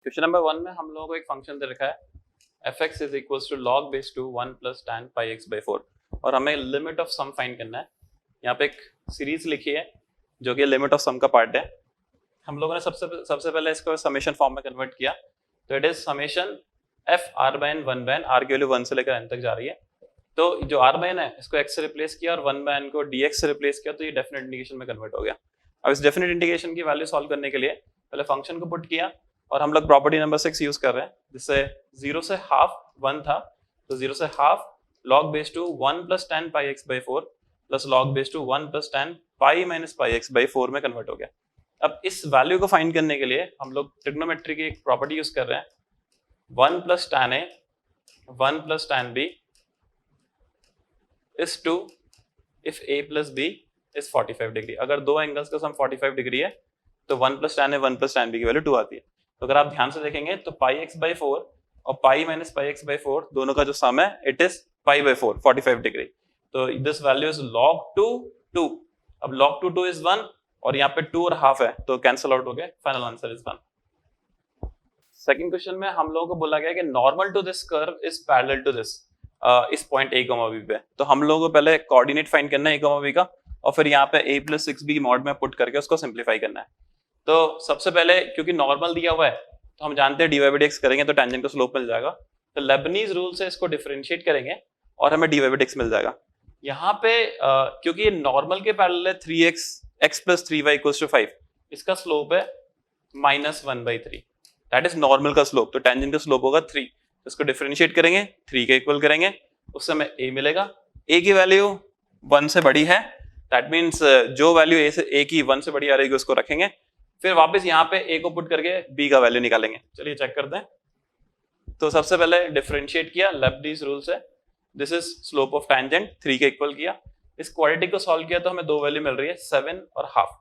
Question number 1 में हम लोगों को एक फंक्शन दे रखा है f(x) is equals to log base two 1 plus tan pi x by 4 और हमें लिमिट ऑफ सम फाइंड करना है। यहाँ पे एक सीरीज लिखी है जो कि लिमिट ऑफ सम का पार्ट है। हम लोगों ने सबसे पहले इसको समेशन फॉर्म में कन्वर्ट किया, तो it is summation f r by n 1 by n, r की वैल्यू 1 से लेकर n तक जा रही है। तो जो r by n है इसको x से रिप्लेस किया और 1 by n को dx से रिप्लेस किया, तो ये डेफिनेट इंटीग्रेशन में कन्वर्ट हो गया। अब इस डेफिनेट इंटीग्रेशन की वैल्यू सॉल्व करने के लिए पहले फंक्शन को पुट किया और हम लोग प्रॉपर्टी नंबर 6 यूज कर रहे हैं, जिससे 0 से हाफ 1 था, तो 0 से half log base two 1 plus tan pi x by 4 plus log base two 1 plus tan pi minus pi x by 4 में कन्वर्ट हो गया। अब इस वैल्यू को फाइंड करने के लिए हम लोग ट्रिग्नोमेट्री की एक प्रॉपर्टी यूज कर रहे हैं, 1 plus tan a 1 plus tan b is 2 if a plus b is 45 degree. अगर दो एंगल्स का सम 45 डिग्री है तो 1 plus tan a 1 plus tan b की वैल्यू 2 आती है। तो अगर आप ध्यान से देखेंगे तो pi x by 4 और pi minus pi x by 4 दोनों का जो सम है it is pi by 4 45 degree. तो दिस वैल्यू इज log 2 अब log 2 इज 1 और यहाँ पे 2 और हाफ है तो कैंसिल आउट हो गए, final answer is 1। Second question में हम लोगों को बोला गया कि normal to this curve is parallel to this, इस पॉइंट a, b पे। तो हम लोगों को पहले कोऑर्डिनेट फाइंड करना है a, b का और फिर यहाँ पे a प्लस 6b मॉड में पुट करके उसको सिंप्लीफाई करना है। तो सबसे पहले क्योंकि नॉर्मल दिया हुआ है तो हम जानते हैं dy by dx करेंगे तो टेंजेंट का स्लोप मिल जाएगा, तो लेबनीज रूल से इसको डिफरेंशिएट करेंगे और हमें dy by dx मिल जाएगा। यहाँ पे क्योंकि ये नॉर्मल के पैरेलल है 3x x plus 3y equals to 5, इसका स्लोप है -1/3, दैट इज नॉर्मल का स्लोप। तो टेंजेंट का स्लोप होगा 3, तो इसको डिफरेंशिएट करेंगे 3 के इक्वल करेंगे, उससे हमें a मिलेगा। a की वैल्यू 1 से बड़ी है, दैट मीन्स जो वैल्यू a की 1 से बड़ी आ रही है उसको रखेंगे, फिर वापस यहाँ पे a को पुट करके b का वैल्यू निकालेंगे। चलिए चेक करते हैं। तो सबसे पहले डिफरेंशिएट किया लेबनीज रूल से, this is slope of tangent 3 के इक्वल किया। इस क्वाड्रेटिक को सॉल्व किया तो हमें दो वैल्यू मिल रही है 7 और हाफ।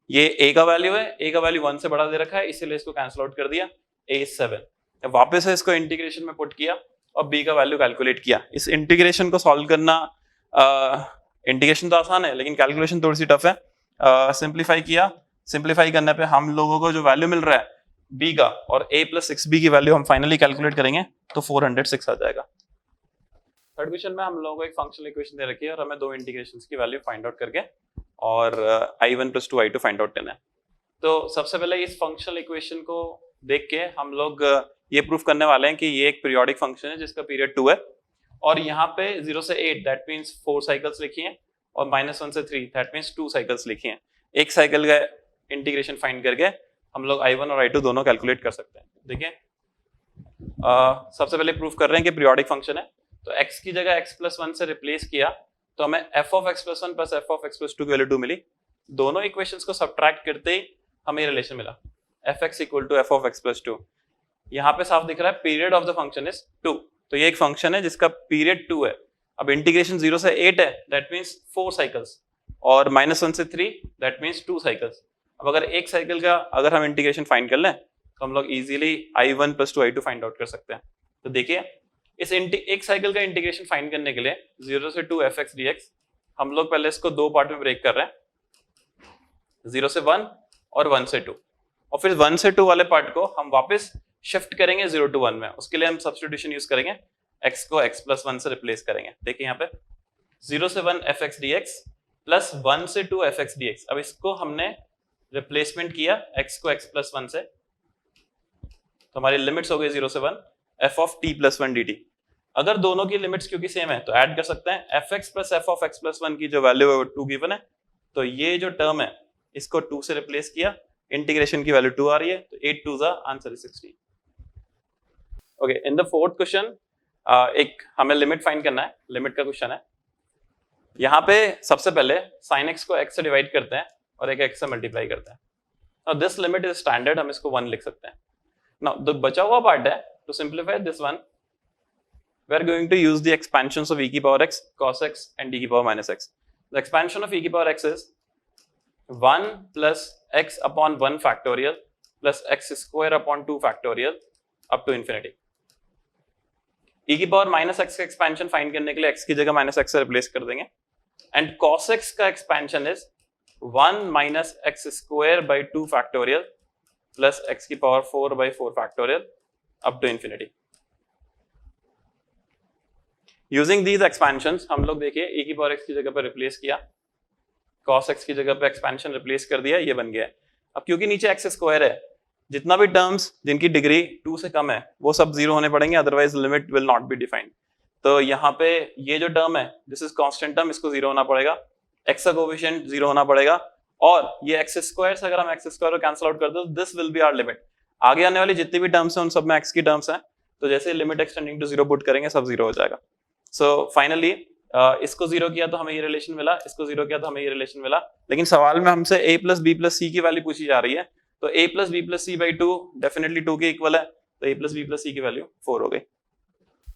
ये a का वैल्यू है, a का वैल्यू 1 से बड़ा दे रखा है इसीलिए इसको कैंसिल आउट कर दिया, a is 7। वापस से इसको इंटीग्रेशन में पुट किया और b का वैल्यू कैलकुलेट किया। इस इंटीग्रेशन को सॉल्व करना, इंटीग्रेशन तो आसान है लेकिन कैलकुलेशन थोड़ी सी टफ है। सिंप्लीफाई किया, सिंप्लीफाई करने पे हम लोगों को जो वैल्यू मिल रहा है b का और a प्लस 6b की वैल्यू हम फाइनली कैलकुलेट करेंगे तो 406 आ जाएगा। थर्ड क्वेश्चन में हम लोगों को एक फंक्शनल इक्वेशन दे रखी है और हमें दो इंटीग्रेशंस की वैल्यू फाइंड आउट करके और i1 plus 2i2 find out करना है। तो सबसे पहले इस फंक्शनल इक्वेशन को देख के हम लोग ये प्रूफ करने वाले हैं कि ये एक पीरियोडिक फंक्शन है जिसका पीरियड 2 है और यहाँ पे 0 से 8 दैट मीन्स 4 साइकिल्स लिखी हैं और -1 से 3 दैट मीन्स 2 साइकिल्स लिखी हैं। एक साइकिल का इंटीग्रेशन फाइंड करके हम लोग i1 और i2 दोनों कैलकुलेट कर सकते हैं। देखिए सबसे पहले प्रूफ कर रहे हैं कि पीरियोडिक फंक्शन है, तो x की जगह x प्लस 1 से रिप्लेस किया तो हमें f of x plus 1 plus f of x plus 2 की वैल्यू 2 मिली। दोनों इक्वेशंस को सब्ट्रैक्ट करते ही हमें रिलेशन मिला fx equal to f of x plus 2। यहाँ पे साफ दिख रहा है period of the function is 2, तो ये एक फंक्शन है जिसका पीरियड 2 है। अब इंटीग्रेशन 0 से 8 है दैट मीन्स 4 साइकिल्स और -1 से 3 दैट मीन्स 2 साइकिल्स। अब अगर एक साइकिल का अगर हम इंटीग्रेशन फाइंड कर लें तो हम लोग easily i1 plus 2i2 find out कर सकते हैं। तो देखिए इस एक साइकिल का इंटीग्रेशन फाइंड करने के लिए 0 से 2 fx dx हम लोग पहले इसको दो पार्ट में ब्रेक कर रहे हैं, 0 से 1 और 1 से 2, और फिर 1 से 2 वाले पार्ट को हम वापस शिफ्ट करेंगे 0 to 1 में। उसके लिए हम सब्स्टिट्यूशन यूज करेंगे, x को x प्लस 1 से रिप्लेस करेंगे। देखिए यहाँ पे 0 से 1 fx dx प्लस 1 से 2 fx dx। अब इसको हमने रिप्लेसमेंट किया x को x प्लस 1 से, तो हमारी लिमिट्स हो गई 0 से 1 f of t plus 1 dt। अगर दोनों की लिमिट्स क्योंकि सेम है तो ऐड कर सकते हैं, fx plus f of x plus 1 की जो वैल्यू है वो 2 गिवन है, तो ये जो टर्म है इसको 2 से रिप्लेस किया, इंटीग्रेशन की वैल्यू 2 आ रही है, तो 8 2 answer is 16। Okay, in the fourth question एक हमें लिमिट फाइंड करना है, लिमिट का क्वेश्चन है। यहाँ पे सबसे पहले sin x को x से डिवाइड करते हैं और एक x से मल्टीप्लाई करते हैं। Now this limit is standard, हम इसको 1 लिख सकते हैं। नाउ द बचा हुआ पार्ट है, to simplify this one we are going to use the expansions of e की power x cos x and e की power minus x. The expansion of e की power x is 1 plus x upon 1 factorial plus x square upon 2 factorial up to infinity. e की power minus x का expansion find करने के लिए x की जगह minus x से replace कर देंगे and cos x का expansion is 1 minus x square by 2 factorial plus x की power 4/4 factorial up to infinity. Using these expansions हम लोग देखिए e की पावर x की जगह पर रिप्लेस किया, cos x की जगह पर एक्सपेंशन रिप्लेस कर दिया, ये बन गया है। अब क्योंकि नीचे x स्क्वायर है, जितना भी टर्म्स जिनकी डिग्री 2 से कम है वो सब 0 होने पड़ेंगे, otherwise limit will not be defined. तो यहाँ पे ये जो टर्म है दिस इज कांस्टेंट टर्म, इसको 0 होना पड़ेगा, x का कोएफिशिएंट 0 होना पड़ेगा, और ये x स्क्वायर से अगर हम x स्क्वायर को कैंसिल आउट कर दो this will be our limit. आगे आने वाली जितनी भी टर्म्स हैं उन सब में x की टर्म्स हैं, तो जैसे लिमिट एक्सटेंडिंग टू 0 पुट करेंगे सब 0 हो जाएगा। सो फाइनली इसको 0 किया तो हमें ये रिलेशन मिला, इसको 0 किया तो हमें ये रिलेशन मिला, लेकिन सवाल में हमसे a plus B plus C की वैल्यू पूछी जा रही है, तो a plus B plus C by 2 definitely 2 के इक्वल है, तो a plus B plus C की वैल्यू 4 हो गई।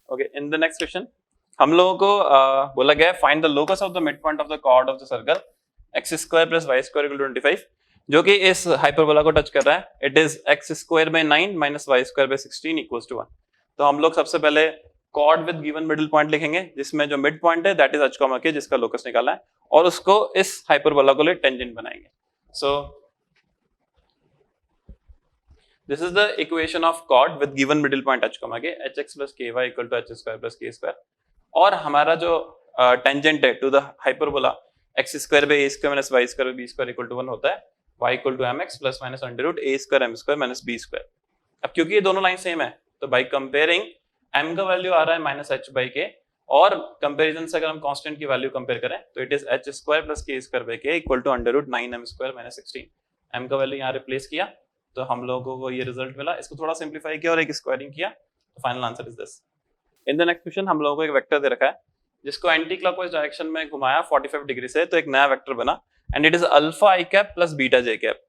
Okay, in the next question हम लोगों को बोला गया find the locus of the mid point of the chord of the circle x square plus y square equal to 25, जो कि इस हाइपरबोला को टच कर रहा है। It is x square by 9 minus y square by 16 equals to 1। तो हम लोग सबसे पहले chord with given middle point लिखेंगे, जिसमें जो मिड पॉइंट है that is h comma k, जिसका लोकस निकाला है, और उसको इस हाइपरबोला को ले टेंजेंट बनाएंगे। So this is the equation of chord with given middle point h comma k, hx plus ky equal to h square plus k square, और हमारा जो टेंजेंट है to the hyperbola x square by a square minus y square by b square equal to 1 होता है, y equal to mx plus minus under root a square m square minus b square. अब क्योंकि ये दोनों line same है तो by comparing m का value आ रहा है माइनस h बाई k, और कंपैरिजन से अगर हम कांस्टेंट की वैल्यू कंपेयर करें तो it is h square plus k square by k equal to under root 9m square minus 16। m का वैल्यू यहाँ रिप्लेस किया तो हम लोगों को ये रिजल्ट मिला, इसको थोड़ा सिंप्लीफाई किया और एक स्क्वायरिंग किया, तो final answer is this. In the next question हम लोगों को एक वेक्टर दे रखा है जिसको एंटी क्लॉकवाइज डायरेक्शन में घुमाया 45 डिग्री से, तो एक नया वेक्टर बना and it is alpha I cap plus beta J cap.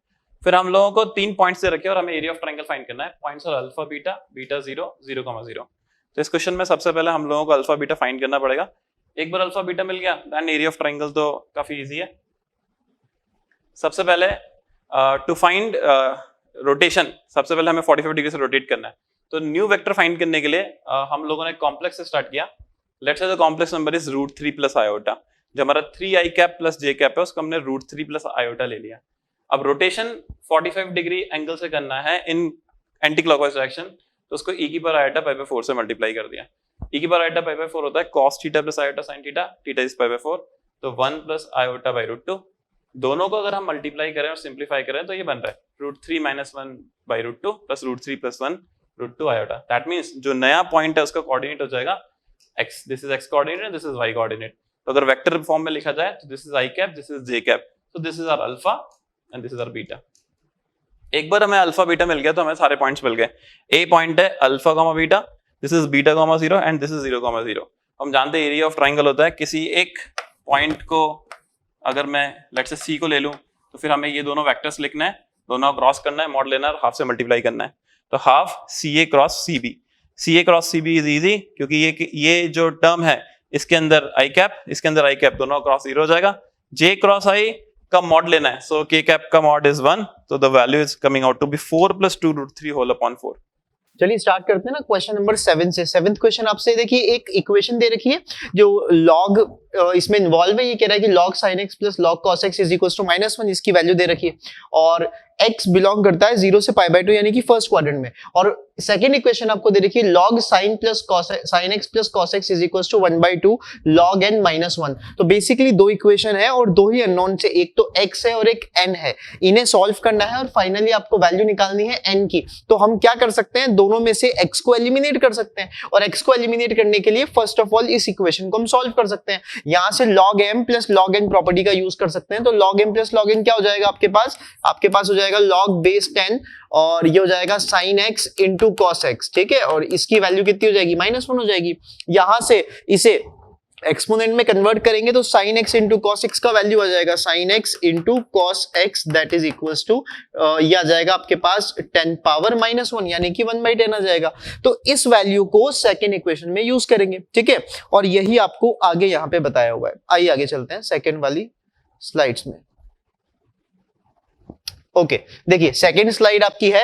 फिर हम लोगों को 3 पॉइंट्स दे रखे और हमें एरिया ऑफ ट्रायंगल फाइंड करना है। Points are alpha beta, beta 0, 0,0। तो इस क्वेश्चन में सबसे पहले हम लोगों को अल्फा बीटा फाइंड करना पड़ेगा। एक बार अल्फा बीटा मिल गया देन एरिया ऑफ ट्रायंगल तो काफी इजी है। सबसे पहले टू फाइंड रोटेशन, सबसे पहले हमें 45 डिग्री से रोटेट करना है, तो न्यू वेक्टर फाइंड करने के लिए हम लोगों ने कॉम्प्लेक्स से स्टार्ट किया। Let's say the complex number is √3 plus iota. जो हमारा 3i cap plus j cap है उसको हमने √3 प्लस आयोटा ले लिया। अब रोटेशन 45 डिग्री एंगल से करना है इन एंटी क्लॉकवाइज डायरेक्शन, तो उसको e की पावर आयोटा पाई बाय 4 से मल्टीप्लाई कर दिया। e की पावर आयोटा पाई बाय 4 होता है cos theta plus iota sin theta, theta is pi by 4, तो 1 प्लस आयोटा बाय √2। दोनों को अगर हम मल्टीप्लाई करें और सिंप्लीफाई करें तो ये बन रहा है √3 minus 1 by √2 plus √3 plus 1 √2 iota. That means जो नया पॉइंट है उसका कोऑर्डिनेट हो जाएगा x, this is x coordinate, this is y coordinate. तो अगर वेक्टर फॉर्म में लिखा जाए तो this is i cap, this is j cap, so this is our alpha and this is our beta. एक बार हमें अल्फा बीटा मिल गया तो हमें सारे पॉइंट्स मिल गए। ए पॉइंट है alpha comma beta, this is beta comma 0 and this is 0,0। हम जानते हैं एरिया ऑफ ट्रायंगल होता है किसी एक पॉइंट को, अगर मैं लेट्स से c को ले लूं तो फिर हमें ये दोनों वेक्टर्स लिखना है, दोनों क्रॉस करना है, मॉड लेना है और हाफ से मल्टीप्लाई करना है। तो half CA cross CB, CA cross CB is easy क्योंकि ये जो टर्म है इसके अंदर i कैप, इसके अंदर i कैप, दोनों क्रॉस 0 हो जाएगा। J क्रॉस i का मॉड लेना है, सो k कैप का मॉड इज 1, तो the value is coming out to be 4 plus 2 √3 whole upon 4। चलिए स्टार्ट करते हैं ना क्वेश्चन नंबर 7 से। 7th क्वेश्चन आपसे देखिए एक इक्वेशन दे रखी है जो लॉग इसमें इन्वॉल्व है। ये कह रहा है कि log sin x plus log cos x is equal to -1, इसकी वैल्यू दे रखी है और x बिलोंग करता है 0 से π/2 यानी कि फर्स्ट क्वाड्रेंट में। और सेकंड इक्वेशन आपको दे रखी है log sin x plus cos x is equal to 1/2 log n -1। तो बेसिकली दो इक्वेशन है और दो ही अननोन से, एक तो x है और एक n है, इन्हें सॉल्व करना है और फाइनली आपको वैल्यू निकालनी है n की। तो हम क्या कर सकते हैं, दोनों में से x को एलिमिनेट कर सकते हैं और x को एलिमिनेट करने के लिए फर्स्ट ऑफ ऑल इस इक्वेशन को हम सॉल्व कर सकते हैं। यहां से log m plus log n property का यूज कर सकते हैं। तो log m plus log n क्या हो जाएगा आपके पास हो जाएगा log बेस 10 और ये हो जाएगा sin x into cos x, ठीक है, और इसकी वैल्यू कितनी हो जाएगी -1 हो जाएगी। यहां से इसे एक्सपोनेंट में कन्वर्ट करेंगे तो sin x into cos x का वैल्यू आ जाएगा sin x into cos x that is equals to ये आ जाएगा आपके पास 10 पावर -1 यानी कि 1/10 आ जाएगा। तो इस वैल्यू को सेकंड इक्वेशन में यूज करेंगे, ठीक है, और यही आपको आगे यहाँ पे बताया हुआ है। आइए आगे चलते हैं सेकंड वाली स्लाइड्स में। ओके देखिए सेकंड स्लाइड आपकी है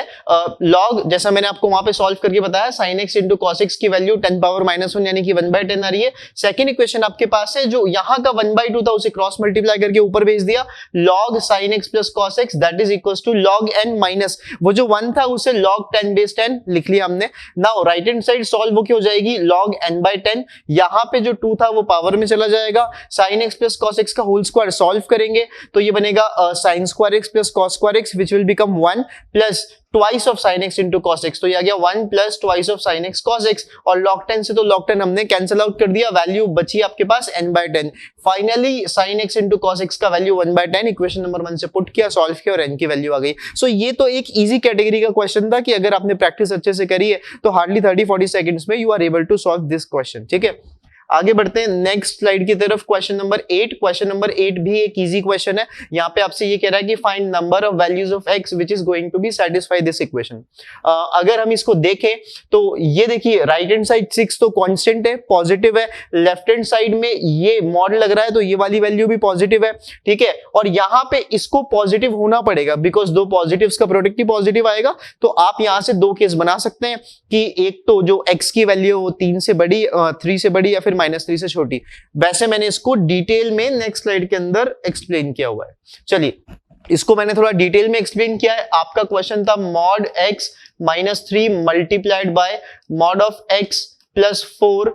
लॉग, जैसा मैंने आपको वहां पे सॉल्व करके बताया, sin x into cos x की वैल्यू 10 पावर -1 यानी कि 1/10 आ रही है। सेकंड इक्वेशन आपके पास है, जो यहाँ का 1/2 था उसे क्रॉस मल्टीप्लाई करके ऊपर भेज दिया, log sin x plus cos x that is equals to log n minus वो जो 1 था उसे log 10/10 लिख लिया हमने। Now right hand side solve होके हो जाएगी log n/10, यहाँ पे जो 2 था वो पावर में चला जाएगा, sin x plus cos x का होल स्क्वायर सॉल्व करेंगे तो ये बनेगा sin square x plus cos square x which will become 1 plus twice of sin x into cos x, तो ये आ गया 1 plus twice of sin x cos x, और log 10 से तो log 10 हमने कैंसिल आउट कर दिया, वैल्यू बची आपके पास n/10। Finally sin x into cos x का वैल्यू 1/10 इक्वेशन नंबर 1 से पुट किया, सॉल्व किया और n की वैल्यू आ गई। सो ये तो एक इजी कैटेगरी का क्वेश्चन था कि अगर आपने प्रैक्टिस अच्छे से करी है तो हार्डली 30-40 सेकंड्स में you are able to solve this question. ठीक है, आगे बढ़ते हैं नेक्स्ट स्लाइड की तरफ। क्वेश्चन नंबर 8, क्वेश्चन नंबर 8 भी एक इजी क्वेश्चन है। यहाँ पे आपसे ये कह रहा है कि find number of values of x which is going to be satisfy this equation. अगर हम इसको देखें तो ये देखिए राइट हैंड साइड 6 तो कांस्टेंट है, पॉजिटिव है, लेफ्ट हैंड साइड में ये मॉड लग रहा है तो ये वाली वैल्यू भी पॉजिटिव है। ठीक है, और यहाँ पे इसको पॉजिटिव होना पड़ेगा बिकॉज दो पॉजिटिव्स का प्रोडक्ट ही पॉजिटिव आएगा। तो आप यहाँ से दो केस बना सकते हैं कि एक तो जो x की वैल्यू वो 3 से बड़ी 3 से बड़ी या फिर -3 से छोटी। वैसे मैंने इसको डिटेल में नेक्स्ट स्लाइड के अंदर एक्सप्लेन किया हुआ है। चलिए इसको मैंने थोड़ा डिटेल में एक्सप्लेन किया है। आपका क्वेश्चन था mod x -3 multiplied by mod of x plus 4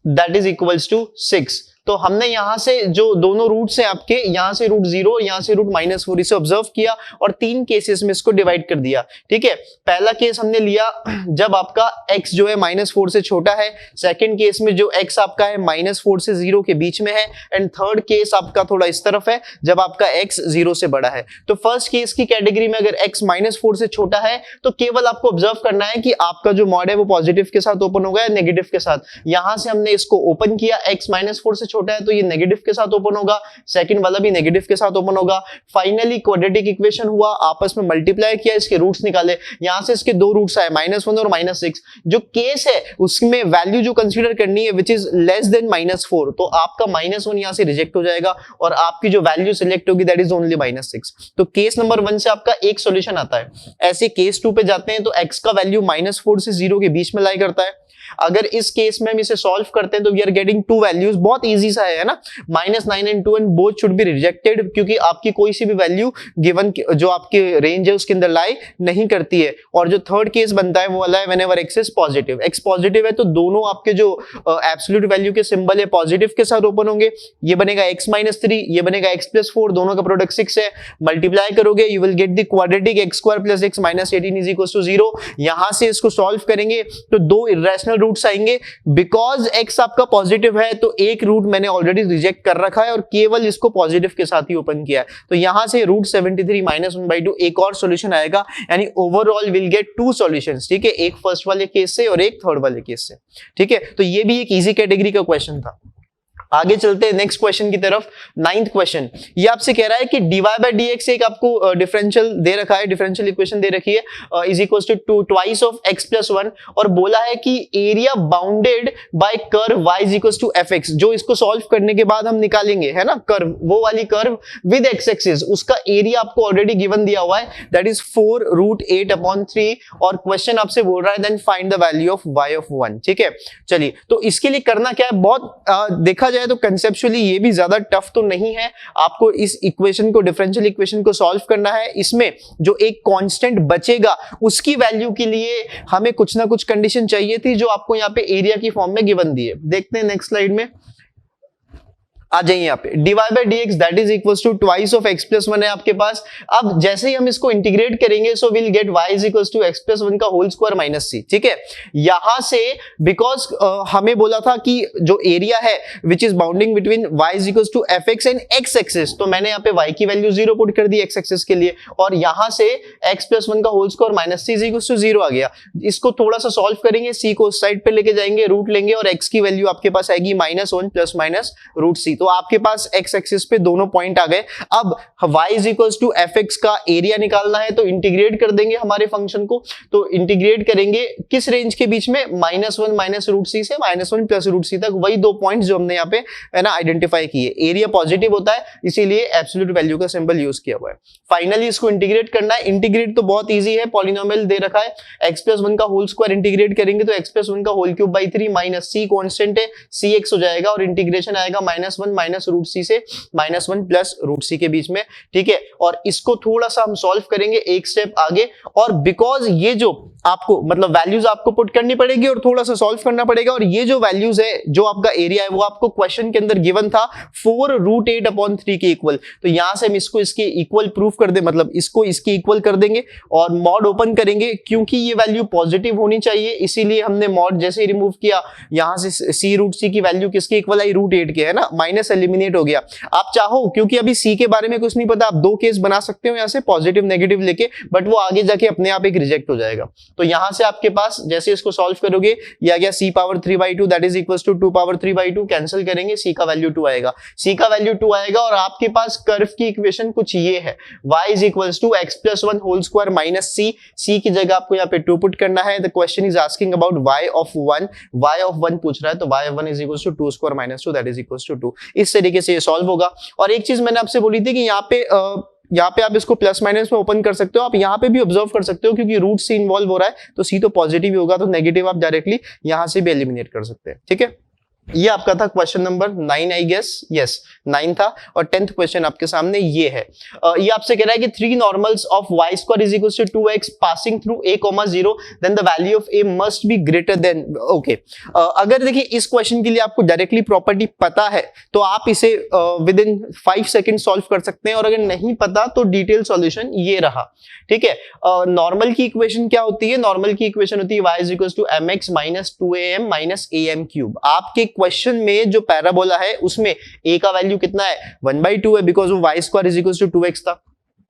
that is equals to 6। तो हमने यहां से जो दोनों रूट्स हैं आपके, यहां से रूट 0 यहां से रूट -4 इसे ऑब्जर्व किया और 3 केसेस में इसको डिवाइड कर दिया। ठीक है, पहला केस हमने लिया जब आपका x जो है -4 से छोटा है, सेकंड केस में जो x आपका है -4 से 0 के बीच में है, एंड थर्ड केस आपका थोड़ा इस तरफ है जब आपका x 0 से बड़ा है। तो फर्स्ट केस की कैटेगरी में अगर x -4 से छोटा है तो केवल आपको ऑब्जर्व करना है कि आपका जो मॉड है वो पॉजिटिव के साथ ओपन होगा या नेगेटिव के साथ। यहां से हमने इसको ओपन किया, x -4 से छोटा है तो ये नेगेटिव के साथ ओपन होगा, सेकंड वाला भी नेगेटिव के साथ ओपन होगा। फाइनली क्वाड्रेटिक इक्वेशन हुआ, आपस में मल्टीप्लाई किया, इसके रूट्स निकाले, यहां से इसके दो रूट्स आए -1 और -6। जो केस है उसमें वैल्यू जो कंसीडर करनी है विच इज लेस देन -4, तो आपका -1 यहां से रिजेक्ट हो जाएगा और आपकी जो वैल्यू सिलेक्ट होगी दैट इज ओनली -6। तो केस नंबर 1 से आपका एक सॉल्यूशन आता है। ऐसे केस 2 पे जाते हैं तो x का वैल्यू -4 से 0 के बीच में लाई करता है। अगर इस केस में हम इसे सॉल्व करते हैं तो we are getting two values, बहुत इजी सा है ना, -9 and 2 and both should be rejected क्योंकि आपकी कोई सी भी वैल्यू गिवन जो आपके रेंज है उसके अंदर लाई नहीं करती है। और जो थर्ड केस बनता है वो वाला है whenever x is positive. x positive है तो दोनों आपके जो एब्सोल्यूट वैल्यू के सिंबल है पॉजिटिव के साथ ओपन होंगे। ये बनेगा x -3, ये बनेगा x + 4, दोनों का प्रोडक्ट 6 है। मल्टीप्लाई करोगे you will get the quadratic x² + x -18 is equal to 0। यहां से इसको सॉल्व करेंगे तो दो इरेशनल रूट्स आएंगे। बिकॉज x आपका पॉजिटिव है तो एक रूट मैंने ऑलरेडी रिजेक्ट कर रखा है और केवल इसको पॉजिटिव के साथ ही ओपन किया है। तो यहां से √73 -1/2 एक और सॉल्यूशन आएगा, यानी ओवरऑल विल गेट 2 सॉल्यूशंस। ठीक है, एक फर्स्ट वाले केस से और एक थर्ड वाले केस से। ठीक है, तो ये भी एक इजी कैटेगरी का क्वेश्चन था। आगे चलते हैं नेक्स्ट क्वेश्चन की तरफ। 9th क्वेश्चन ये आपसे कह रहा है कि dy/dx एक आपको डिफरेंशियल दे रखा है, डिफरेंशियल इक्वेशन दे रखी है is equals to twice of x + 1 और बोला है कि area bounded by curve y is equals to fx, जो इसको सॉल्व करने के बाद हम निकालेंगे है ना कर्व, वो वाली कर्व विद x एक्सिस, उसका एरिया आपको ऑलरेडी गिवन दिया हुआ है दैट इज 4√8/3 और क्वेश्चन आपसे बोल रहा है then find the value of y of 1। ठीक है, चलिए तो इसके लिए करना क्या है, बहुत देखा तो कंसेप्चुअली ये भी ज्यादा टफ तो नहीं है। आपको इस इक्वेशन को, डिफरेंशियल इक्वेशन को सॉल्व करना है। इसमें जो एक कांस्टेंट बचेगा उसकी वैल्यू के लिए हमें कुछ ना कुछ कंडीशन चाहिए थी जो आपको यहाँ पे एरिया की फॉर्म में गिवन दी है। देखते हैं नेक्स्ट स्लाइड में, आ जाइए यहाँ पे dy/dx that is equals to twice of x + 1 है आपके पास। अब जैसे ही हम इसको इंटीग्रेट करेंगे so will get y is equals to x + 1 का होल स्क्वायर - c। ठीक है, यहां से बिकॉज हमें बोला था कि जो एरिया है which is bounding between y is equals to fx and x axis, तो मैंने यहाँ पे y की वैल्यू 0 पुट कर दी x एक्सिस के लिए और यहां से x + 1 का whole square - c is equals to 0 आ गया। इसको थोड़ा सा सॉल्व करेंगे, c को उस साइड पे लेके जाएंगे, रूट लेंगे और x की वैल्यू आपके पास आएगी -1 ± √c। तो आपके पास x एक्सिस पे दोनों पॉइंट आ गए। अब y is equals to F X का एरिया निकालना है, तो इंटीग्रेट कर देंगे हमारे फंक्शन को। तो इंटीग्रेट करेंगे किस रेंज के बीच में, -1 माइनस रूट सी से -1 प्लस रूट सी तक, वही दो पॉइंट्स जो हमने यहाँ पे है ना आइडेंटिफाई किए। एरिया पॉजिटिव होता है इसीलिए एब्सोल्यूट वैल्यू का सिंबल यूज किया हुआ है। फाइनली इसको इंटीग्रेट करना है। इंटीग्रेट तो बहुत ईजी है, पॉलिनोमियल दे रखा है, x+1 का होल स्क्वायर इंटीग्रेट करेंगे तो x+1 का whole cube by 3 minus c constant है cx हो जाएगा, और इंटीग्रेशन आएगा -1 माइनस रूट सी से -1 प्लस रूट सी के बीच में। ठीक है, और इसको थोड़ा सा हम सॉल्व करेंगे एक स्टेप आगे, और बिकॉज ये जो आपको मतलब वैल्यूज आपको पुट करनी पड़ेगी और थोड़ा सा सॉल्व करना पड़ेगा, और ये जो वैल्यूज है जो आपका एरिया है वो आपको क्वेश्चन के अंदर गिवन था 4√8/3 के इक्वल। तो यहां से हम इसको इसके इक्वल प्रूफ कर दे, मतलब इसको इसके इक्वल कर देंगे और मॉड ओपन करेंगे। क्योंकि ये वैल्यू पॉजिटिव होनी चाहिए इसीलिए हमने मॉड जैसे ही रिमूव किया, यहां से c√c की वैल्यू किसके इक्वल आई, √8 के, है ना, माइनस एलिमिनेट हो गया। आप चाहो, क्योंकि अभी c के बारे में कुछ नहीं पता, आप दो केस बना सकते हो यहाँ से पॉजिटिव नेगेटिव लेके, बट वो आगे जाके अपने आप एक रिजेक्ट हो जाएगा। तो यहां से आपके पास जैसे इसको सॉल्व करोगे ये आ गया c⁻3/2 that is equals to 2⁻3/2, cancel करेंगे c का वैल्यू 2 आएगा, c का वैल्यू 2 आएगा, और आपके पास कर्व की इक्वेशन कुछ ये है, y is equals to x+1 whole square minus c की जगह आपको यहाँ पे 2 पुट करना है। The question is asking about y of 1 पूछ रहा है, तो y of 1 is equals to 2 square minus 2 that is equals to 2। इस तरीके से ये सॉल्व होगा। और एक चीज मैंने आपसे बोली थी कि यहाँ पे आप इसको प्लस माइनस में ओपन कर सकते हो, आप यहाँ पे भी ऑब्जर्व कर सकते हो, क्योंकि रूट से इन्वॉल्व हो रहा है तो सी तो पॉजिटिव ही होगा, तो नेगेटिव आप डायरेक्टली यहाँ से भी एलिमिनेट कर सकते हैं। ठीक है, ये आपका था question number 9 I guess, yes 9 था। और 10th क्वेश्चन आपके सामने ये है। ये आपसे कह रहा है कि 3 normals of y square is equal to 2x passing through a, 0 then the value of a must be greater than, okay. अगर देखिए इस क्वेश्चन के लिए आपको डायरेक्टली प्रॉपर्टी पता है तो आप इसे विद इन 5 सेकंड सॉल्व कर सकते हैं, और अगर नहीं पता तो डिटेल सॉल्यूशन ये रहा। ठीक है, नॉर्मल की इक्वेशन क्या होती है, नॉर्मल की इक्वेशन होती है y is equal to mx minus 2am minus am cube. आपके क्वेश्चन में जो पैराबोला है उसमें a का वैल्यू कितना है, 1/2 है, बिकॉज वो y square is equal to 2x था।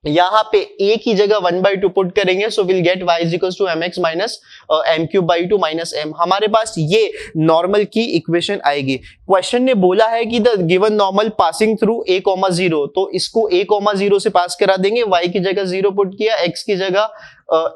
यहाँ पे a की जगह 1/2 पुट करेंगे, so will get y is equal to mx minus m³/2 minus m। हमारे पास ये नॉर्मल की इक्वेशन आएगी। क्वेश्चन ने बोला है कि the given normal passing through a, 0, तो इसको a, 0 से पास करा देंगे, y की जगह 0 पुट किया, x की जगह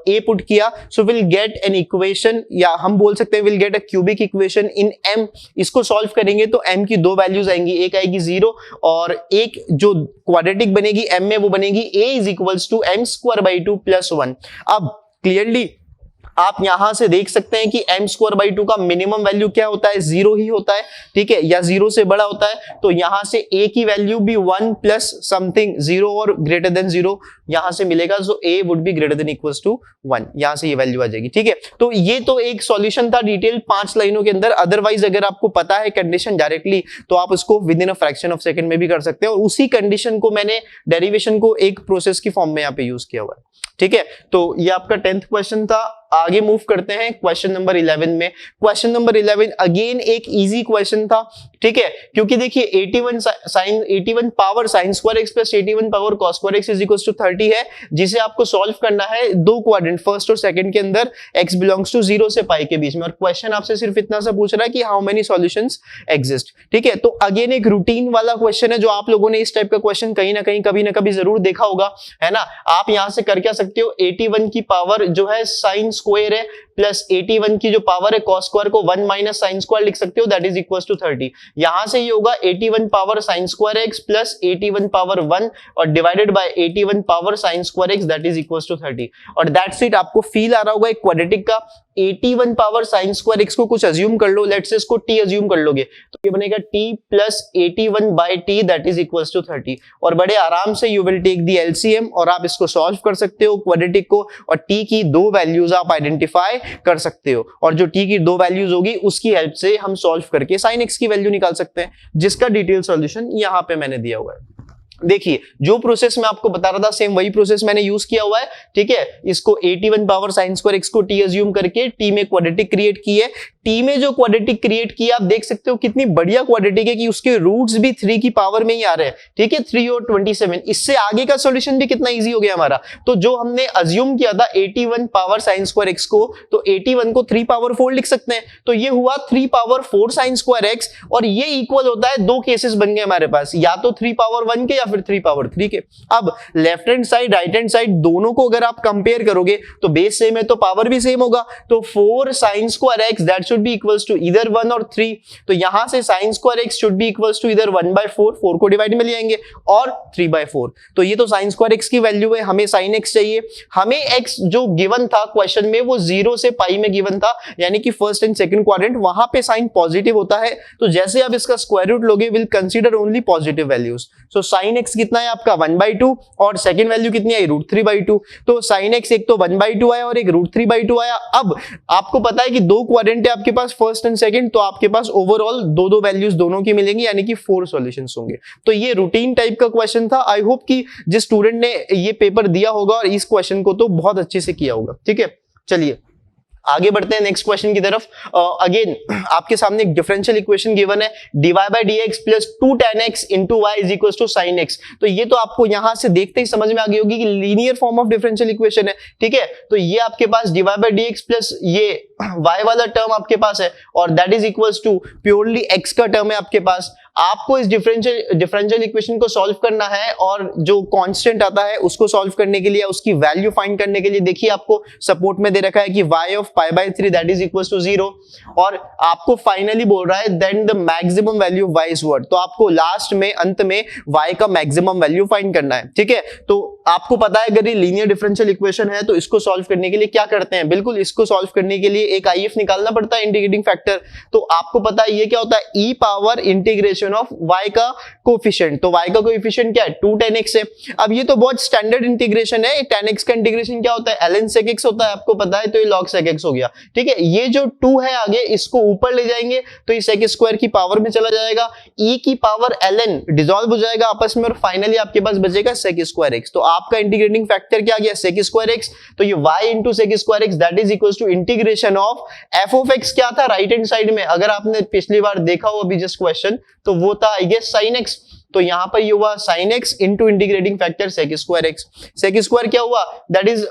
a पुट किया, सो विल गेट एन इक्वेशन, या हम बोल सकते हैं will get a cubic equation in m। इसको सॉल्व करेंगे तो m की दो वैल्यूज आएंगी, एक आएगी 0 और एक जो क्वाड्रेटिक बनेगी m में वो बनेगी a is equals to m²/2 plus 1। अब क्लियरली आप यहां से देख सकते हैं कि m²/2 का मिनिमम वैल्यू क्या होता है, 0 ही होता है। ठीक है, या 0 से बड़ा होता है, तो यहां से a की वैल्यू भी 1 प्लस समथिंग 0 और ग्रेटर देन 0 यहां से मिलेगा, so a would be greater than equals to 1, यहां से ये वैल्यू आ जाएगी। ठीक है, तो ये तो एक सॉल्यूशन था डिटेल 5 लाइनों के अंदर। अदरवाइज अगर आपको पता है कंडीशन डायरेक्टली तो आप उसको with in a fraction of second में भी कर सकते हैं, और उसी कंडीशन को मैंने डेरिवेशन को एक प्रोसेस की फॉर्म में यहाँ पे यूज किया हुआ है। ठीक है, तो ये आपका 10th क्वेश्चन था। आगे मूव करते हैं क्वेश्चन नंबर 11 में। क्वेश्चन नंबर 11 अगेन एक इजी क्वेश्चन था। ठीक है, क्योंकि देखिए 81 power sin square x plus 81 power cos square x is equals to 30 है, जिसे आपको सॉल्व करना है दो क्वाड्रेंट फर्स्ट और सेकंड के अंदर x बिलोंग्स टू 0 से पाई के बीच में, और क्वेश्चन आपसे सिर्फ इतना सा पूछ रहा है कि हाउ मेनी सॉल्यूशंस एग्जिस्ट। ठीक है, तो अगेन एक रूटीन वाला क्वेश्चन है, जो आप लोगों ने इस टाइप का क्वेश्चन कहीं ना कहीं कभी ना कभी जरूर देखा होगा, है ना। आप यहां से कर क्या सकते हो, 81 की पावर जो है sin स्क्वायर है प्लस 81 की जो पावर है cos स्क्वायर को 1 माइनस sin स्क्वायर लिख सकते हो, दैट इज इक्वल्स टू 30। यहां से ये होगा 81 power sin square x plus 81 power 1 और divided by 81 power sin square x that is equals to 30। और दैट्स इट। आपको फील आ रहा होगा एक क्वाड्रेटिक का। 81 पावर sin स्क्वायर x को कुछ अज्यूम कर लो, लेट्स से इसको t अज्यूम कर लोगे तो ये बनेगा t plus 81 by t that is equals to 30। और बड़े आराम से you will take the LCM और आप इसको सॉल्व कर सकते हो क्वाड्रेटिक को, और t की दो वैल्यूज आप आइडेंटिफाई कर सकते हो, और जो t की दो वैल्यूज होगी उसकी हेल्प से हम सॉल्व करके sin x की वैल्यू निकाल सकते हैं, जिसका डिटेल सॉल्यूशन यहां पे मैंने दिया हुआ है। देखिए जो प्रोसेस मैं आपको बता रहा था सेम वही प्रोसेस मैंने यूज किया हुआ है। ठीक है, इसको 81 पावर sin स्क्वायर x को t अज्यूम करके t में क्वाड्रेटिक क्रिएट की है, टी में जो क्वाड्रेटिक क्रिएट किया आप देख सकते हो कितनी बढ़िया क्वाड्रेटिक है कि उसके रूट्स भी 3 की पावर में ही आ रहे हैं, ठीक है, 3 और 27। इससे आगे का सॉल्यूशन भी कितना इजी हो गया हमारा। तो जो हमने अज्यूम किया था 81 पावर साइन स्क्वायर एक्स को, तो 81 को 3 पावर 4 लिख सकते हैं, तो ये हुआ 3 पावर 4 साइन स्क्वायर एक्स, और ये इक्वल होता है, दो केसेस बन गए हमारे पास, या तो 3 पावर 1 के या फिर 3 पावर 3 के। अब left hand side right hand side दोनों को अगर आप कंपेयर करोगे तो बेस सेम है तो पावर भी सेम होगा, तो 4 sine square X that should be equals to either 1 और 3, तो यहां से sine square X should be equals to either 1/4, 4 को डिवाइड में ले आएंगे, और 3/4। तो ये तो साइन स्क्वायर एक्स की वैल्यू है, हमें साइन एक्स चाहिए। हमें एक्स जो गिवन था क्वेश्चन में वो 0 से पाई में गिवन था, यानी कि फर्स्ट एंड सेकंड क्वाड्रेंट, वहां पे साइन पॉजिटिव होता है, तो जैसे आप इसका स्क्वायर रूट लोगे will consider only positive values. So sine x कितना है आपका 1/2, और सेकंड वैल्यू कितनी आई √3/2, तो साइन एक्स एक तो 1/2 आया और एक √3/2 आया। अब आपको पता है कि दो क्वाड्रेंट है आपके पास फर्स्ट एंड सेकंड, तो आपके पास ओवरऑल दो वैल्यूज दोनों की मिलेंगी, यानी कि 4 सॉल्यूशंस होंगे। तो ये रूटीन टाइप का क्वेश्चन था। आई होप कि जिस स्टूडेंट ने ये पेपर दिया होगा और इस क्वेश्चन को तो बहुत अच्छे से किया होगा, ठीक है। चलिए आगे बढ़ते हैं नेक्स्ट क्वेश्चन की तरफ। अगेन आपके सामने एक डिफरेंशियल इक्वेशन गिवन है, dy by dx plus 2 tan x into y is equals to sin x। तो ये तो आपको यहां से देखते ही समझ में आ गई होगी कि linear form of differential equation है, ठीक है। तो ये आपके पास dy by dx प्लस ये y वाला टर्म आपके पास है, और that is equals to purely x का टर्म है आपके पास। आपको इस डिफरेंशियल इक्वेशन को सॉल्व करना है, और जो कांस्टेंट आता है उसको सॉल्व करने के लिए, उसकी वैल्यू फाइंड करने के लिए, देखिए आपको सपोर्ट में दे रखा है कि y of π/3 that is equals to 0, और आपको फाइनली बोल रहा है then the maximum value of y is what. तो आपको लास्ट में अंत में y का मैक्सिमम वैल्यू फाइंड करना है, ठीक है। तो आपको पता है अगर ये लीनियर डिफरेंशियल इक्वेशन है तो इसको सॉल्व करने के लिए क्या करते हैं, बिल्कुल इसको सॉल्व करने के लिए एक IF निकालना पड़ता है, इंटीग्रेटिंग फैक्टर। तो आपको पता है ये क्या होता है, e power integration of y का कोएफिशिएंट। तो y का कोएफिशिएंट क्या है 2 tan x है। अब ये तो बहुत स्टैंडर्ड इंटीग्रेशन है, tan x का इंटीग्रेशन क्या होता है ln sec x होता है, आपको पता है, तो ये log sec x हो गया, ठीक है। ये जो 2 है आगे इसको ऊपर ले जाएंगे तो ये sec स्क्वायर की पावर में चला जाएगा, e की पावर ln डिसॉल्व हो जाएगा आपस में, और फाइनली आपके पास बचेगा sec स्क्वायर x। तो आपका इंटीग्रेटिंग फैक्टर क्या आ गया sec स्क्वायर x, तो ये y into sec square x that is equals to integration of f of x क्या था राइट हैंड साइड में, अगर आपने पिछली बार देखा हो अभी जस्ट क्वेश्चन, तो वो था आई गेस sin x। तो यहां पर ये हुआ sin x into integrating factor sec square x। sec square क्या हुआ, दैट इज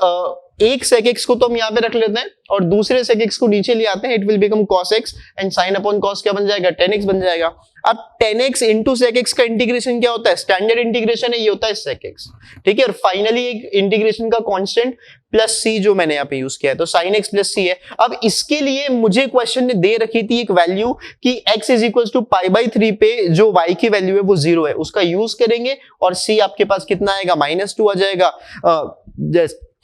एक sec x को तो हम यहाँ पे रख लेते हैं और दूसरे sec x को नीचे ले आते हैं, it will become cos x and sin upon cos क्या बन जाएगा, tan x बन जाएगा। अब tan x into sec x का इंटीग्रेशन क्या होता है, स्टैंडर्ड इंटीग्रेशन है, ये होता है sec x, ठीक है। और फाइनली एक इंटीग्रेशन का कांस्टेंट प्लस c जो मैंने यहाँ पे यूज किया है, तो sin x प्लस c है। अब इसके लिए मुझे क्वेश्चन ने दे रखी थी एक वैल्यू कि x इज इक्वल टू π/3 पे जो y की वैल्यू है वो 0 है, उसका यूज करेंगे और c आपके पास कितना आएगा -2 आ जाएगा।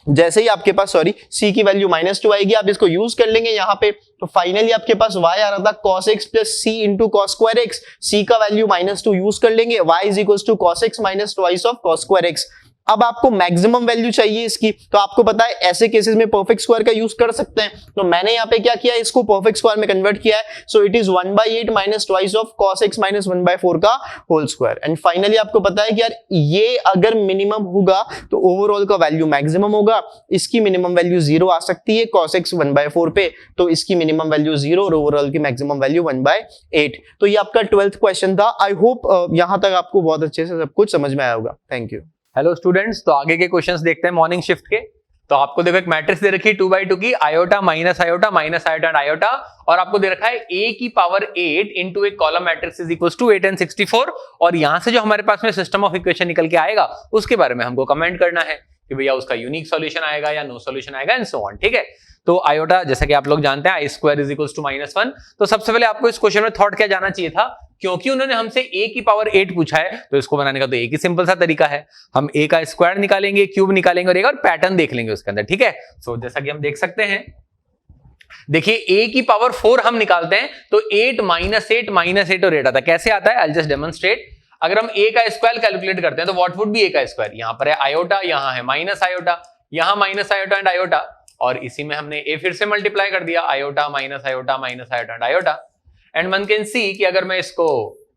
जैसे ही आपके पास c की वैल्यू -2 आएगी, आप इसको यूज कर लेंगे यहाँ पे, तो फाइनली आपके पास y आ रहा था cos x plus c into cos square x, c का वैल्यू -2 यूज कर लेंगे, y is equal to cos x minus twice of cos square x। अब आपको मैक्सिमम वैल्यू चाहिए इसकी, तो आपको पता है ऐसे केसेस में परफेक्ट स्क्वायर का यूज कर सकते हैं, तो मैंने यहाँ पे क्या किया, इसको परफेक्ट स्क्वायर में कन्वर्ट किया है। So it is 1/8 minus twice of cos x minus 1/4 का होल स्क्वायर। एंड फाइनली आपको पता है कि यार ये अगर मिनिमम होगा तो ओवरऑल का वैल्यू मैक्सिमम होगा, इसकी मिनिमम वैल्यू 0 आ सकती है cos x 1/4 पे, तो इसकी मिनिमम वैल्यू 0 और ओवरऑल की मैक्सिमम वैल्यू 1/8। तो ये आपका 12th क्वेश्चन था। आई होप यहां तक आपको बहुत अच्छे से सब कुछ समझ में आया होगा। Thank you. हेलो स्टूडेंट्स, तो आगे के क्वेश्चंस देखते हैं मॉर्निंग शिफ्ट के। तो आपको देखो एक मैट्रिक्स दे रखी है 2/2 की, iota minus iota minus iota and iota, और आपको दे रखा है a की पावर 8 इंटू एक column matrix is equal to 8 and 64, और यहां से जो हमारे पास में सिस्टम ऑफ इक्वेशन निकल के आएगा उसके बारे में हमको कमेंट करना है कि भैया उसका यूनिक सॉल्यूशन आएगा या नो सॉल्यूशन आएगा एंड सो ऑन, ठीक है। तो आयोटा जैसा कि आप लोग जानते हैं आई स्क्वायर इज इक्वल टू -1। तो सबसे पहले आपको इस क्वेश्चन में थॉट क्या जाना चाहिए था, क्योंकि उन्होंने हमसे a की पावर 8 पूछा है, तो इसको बनाने का तो एक ही सिंपल सा तरीका है, हम a का स्क्वायर निकालेंगे, क्यूब निकालेंगे और एक और पैटर्न देख लेंगे उसके अंदर, ठीक है। सो जैसा कि हम देख सकते हैं, देखिए a की पावर 4 हम निकालते हैं तो 8 माइनस 8 और 8 आता है। कैसे आता है, आई जस्ट डेमोन्स्ट्रेट। अगर हम a का स्क्वायर कैलकुलेट करते हैं तो व्हाट वुड बी a का स्क्वायर, यहां पर है आयोटा, यहां है माइनस आयोटा, यहां माइनस आयोटा एंड आयोटा, और इसी में हमने a फिर से मल्टीप्लाई कर दिया, iota minus iota and iota. And one can see कि अगर मैं इसको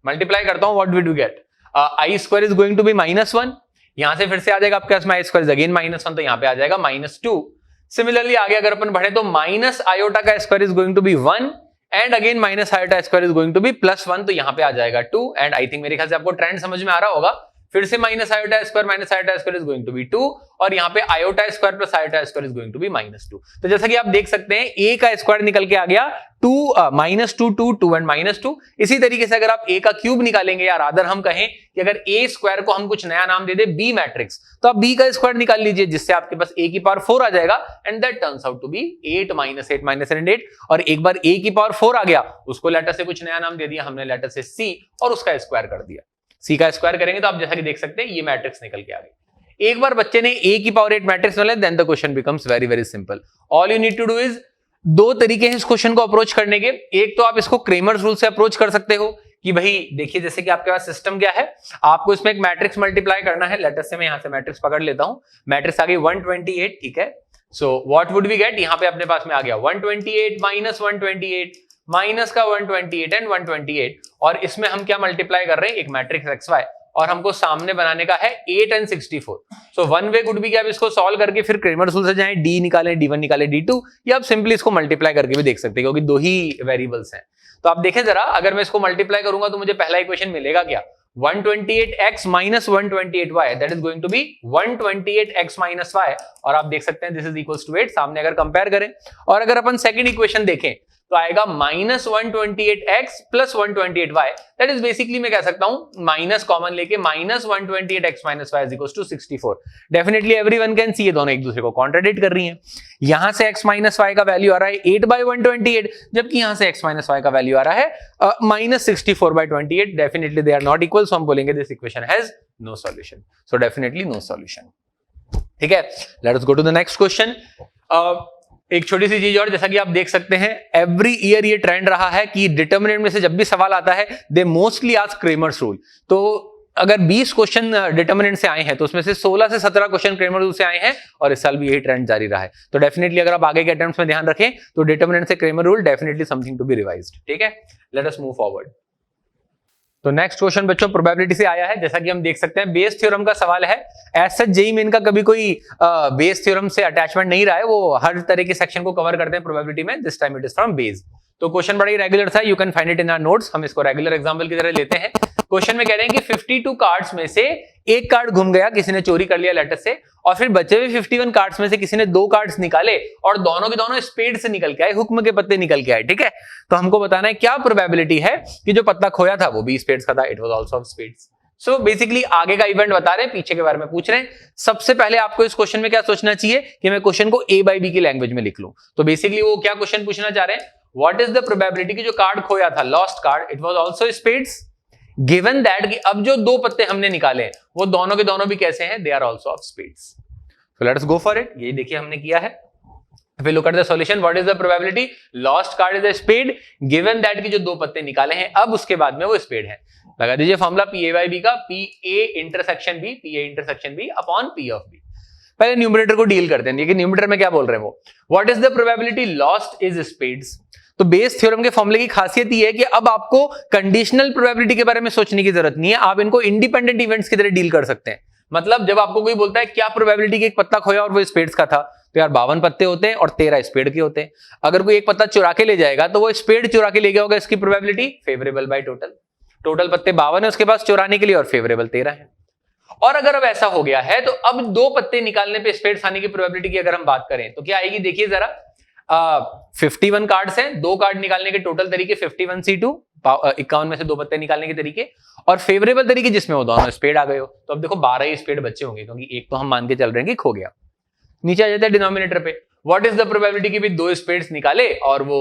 मल्टीप्लाई करता हूं, what will you get, I square is going to be -1, यहां से फिर से आ जाएगा आपके पास आई स्क्वायर इज अगेन -1, तो यहां पे आ जाएगा -2। सिमिलरली आगे अगर अपन बढ़े तो माइनस आयोटा का square is going to be 1 and again minus iota square is going to be +1, तो यहाँ पे आ जाएगा 2 एंड आई थिंक मेरे ख्याल से आपको ट्रेंड समझ में आ रहा होगा। फिर से minus iota square is going to be 2 और यहाँ पे iota square plus iota square is going to be -2। तो जैसा कि आप देख सकते हैं a का स्क्वायर निकल के आ गया 2 -2 एंड -2। इसी तरीके से अगर आप a का क्यूब निकालेंगे या रादर हम कहें कि अगर a स्क्वायर को हम कुछ नया नाम दे दे b मैट्रिक्स, तो आप b का स्क्वायर निकाल लीजिए जिससे आपके पास a की पावर 4 आ जाएगा and that turns out to be 8 -8 -8। और एक बार a की पावर 4 आ गया, उसको लेटर से कुछ नया नाम दे दिया हमने, लेटर से c, और उसका स्क्वायर कर दिया। c का स्क्वायर करेंगे तो आप जैसा कि देख सकते हैं ये मैट्रिक्स निकल के आ गई। एक बार बच्चे ने a की पावर 8 मैट्रिक्स बना लिया, then the question becomes very very simple. All you need to do is, दो तरीके हैं इस क्वेश्चन को अप्रोच करने के। एक तो आप इसको क्रेमर्स रूल से अप्रोच कर सकते हो कि भाई देखिए जैसे कि आपके पास सिस्टम क्या है, आपको इसमें एक मैट्रिक्स मल्टीप्लाई करना है। लेटर से मैं यहां से मैट्रिक्स पकड़ लेता हूं, मैट्रिक्स आ गई 128, ठीक है। So what would we get, यहां पे अपने पास में आ गया 128 -128 माइनस का 128 एंड 128, और इसमें हम क्या मल्टीप्लाई कर रहे हैं, एक मैट्रिक्स xy, और हमको सामने बनाने का है 8 and 64। So one way could be कि आप इसको सॉल्व करके फिर क्रेमर्स रूल से जाएं, d निकालें, d1 निकालें, d2, या आप सिंपली इसको मल्टीप्लाई करके भी देख सकते हैं क्योंकि दो ही वेरिएबल्स हैं। तो आप देखें जरा, अगर मैं इसको मल्टीप्लाई करूंगा तो मुझे पहला इक्वेशन मिलेगा क्या, 128x minus 128y, that is going to be 128x minus y, और आप देख सकते हैं दिस इज इक्वल्स टू 8 सामने अगर कंपेयर करें। और अगर अपन सेकंड इक्वेशन देखें तो आएगा -128x plus 128y, that is basically मैं कह सकता हूं माइनस कॉमन लेके -128x minus y is equals to 64। Definitely everyone can see ये दोनों एक दूसरे को कॉन्ट्राडिक्ट कर रही हैं। यहां से x minus y का वैल्यू आ रहा है 8/128, जबकि यहां से x minus y का वैल्यू आ रहा है -64/28। Definitely they are not equal, so हम बोलेंगे this equation has no solution. So definitely no solution, ठीक है। Let us go to the next question. एक छोटी सी चीज और, जैसा कि आप देख सकते हैं एवरी ईयर ये ट्रेंड रहा है कि डिटर्मिनेंट में से जब भी सवाल आता है they mostly ask Cramer's rule. तो अगर 20 क्वेश्चन डिटर्मिनेंट से आए हैं तो उसमें से 16 से 17 क्वेश्चन क्रेमर्स रूल से आए हैं, और इस साल भी यही ट्रेंड जारी रहा है। तो डेफिनेटली अगर आप आगे के अटेम्प्ट्स में ध्यान रखें तो डिटर्मिनेंट से Cramer rule definitely something to be revised, ठीक है। Let us move forward. तो नेक्स्ट क्वेश्चन बच्चों प्रोबेबिलिटी से आया है। जैसा कि हम देख सकते हैं बेस थ्योरम का सवाल है। एज सच जेईई मेन का कभी कोई बेस थ्योरम से अटैचमेंट नहीं रहा है, वो हर तरह के सेक्शन को कवर करते हैं प्रोबेबिलिटी में। This time it is from base. तो क्वेश्चन बड़ा ही रेगुलर था, you can find it in our notes. हम इसको रेगुलर एग्जांपल की तरह लेते हैं। क्वेश्चन में कह रहे हैं कि 52 कार्ड्स में से एक कार्ड घूम गया, किसी ने चोरी कर लिया लेटर से, और फिर बचे हुए 51 कार्ड्स में से किसी ने 2 कार्ड्स निकाले और दोनों के दोनों स्पेड से निकल के आए, हुक्म के पत्ते निकल के आए, ठीक है। तो हमको बताना है क्या प्रोबेबिलिटी है कि जो पत्ता खोया था वो भी स्पेड्स का था, it was also of spades. So basically आगे का इवेंट बता रहे हैं, पीछे के बारे में पूछ रहे हैं। सबसे पहले आपको इस क्वेश्चन में क्या सोचना चाहिए कि मैं क्वेश्चन को A by B की लैंग्वेज में लिख लूं। तो बेसिकली वो क्या क्वेश्चन पूछना चाह रहे हैं, व्हाट इज द प्रोबेबिलिटी कि जो कार्ड खोया था, lost card, it was also spades, given that कि अब जो 2 पत्ते हमने निकाले वो दोनों के दोनों भी कैसे हैं, they are also of spades. So let us go for it. ये देखिए हमने किया है। If we look at the solution, what is the probability? Lost card is a spade, given that कि जो 2 पत्ते निकाले हैं अब उसके बाद में वो स्पेड है। लगा दीजिए फॉर्मूला PA by B का, PA intersection B, PA intersection B upon P of B। पहले न्यूमरेटर को डील करते हैं कि न्यूमरेटर में क्या बोल रहे हैं वो। What is the probability lost is spades? तो बेस थ्योरम के फॉर्मूले की खासियत ये है कि अब आपको कंडीशनल प्रोबेबिलिटी के बारे में सोचने की जरूरत नहीं है, आप इनको इंडिपेंडेंट इवेंट्स की तरह डील कर सकते हैं। मतलब जब आपको कोई बोलता है क्या प्रोबेबिलिटी कि एक पत्ता खोया और वो स्पेड्स का था, तो यार 52 पत्ते होते हैं और 13 स्पेड के होते हैं। अगर कोई एक पत्ता चुरा के ले जाएगा तो वो स्पेड चुरा के ले गया होगा, इसकी probability favourable by total. Total पत्ते 52 है उसके पास चुराने के लिए और फेवरेबल 13 है। और अगर अब ऐसा हो गया है तो अब 2 पत्ते निकालने पे स्पेड्स आने की प्रोबेबिलिटी की अगर हम बात करें तो क्या आएगी, देखिए जरा। 51 कार्ड्स हैं, 2 कार्ड निकालने के टोटल तरीके 51C2, 51 में से 2 पत्ते निकालने के तरीके, और फेवरेबल तरीके जिसमें वो दोनों स्पेड आ गए हो। तो अब देखो 12 ही स्पेड बच्चे होंगे क्योंकि एक तो हम मान के चल रहे हैं कि खो गया। नीचे आ जाता है डिनोमिनेटर पे, व्हाट इज द प्रोबेबिलिटी कि भी 2 स्पेड्स निकाले और वो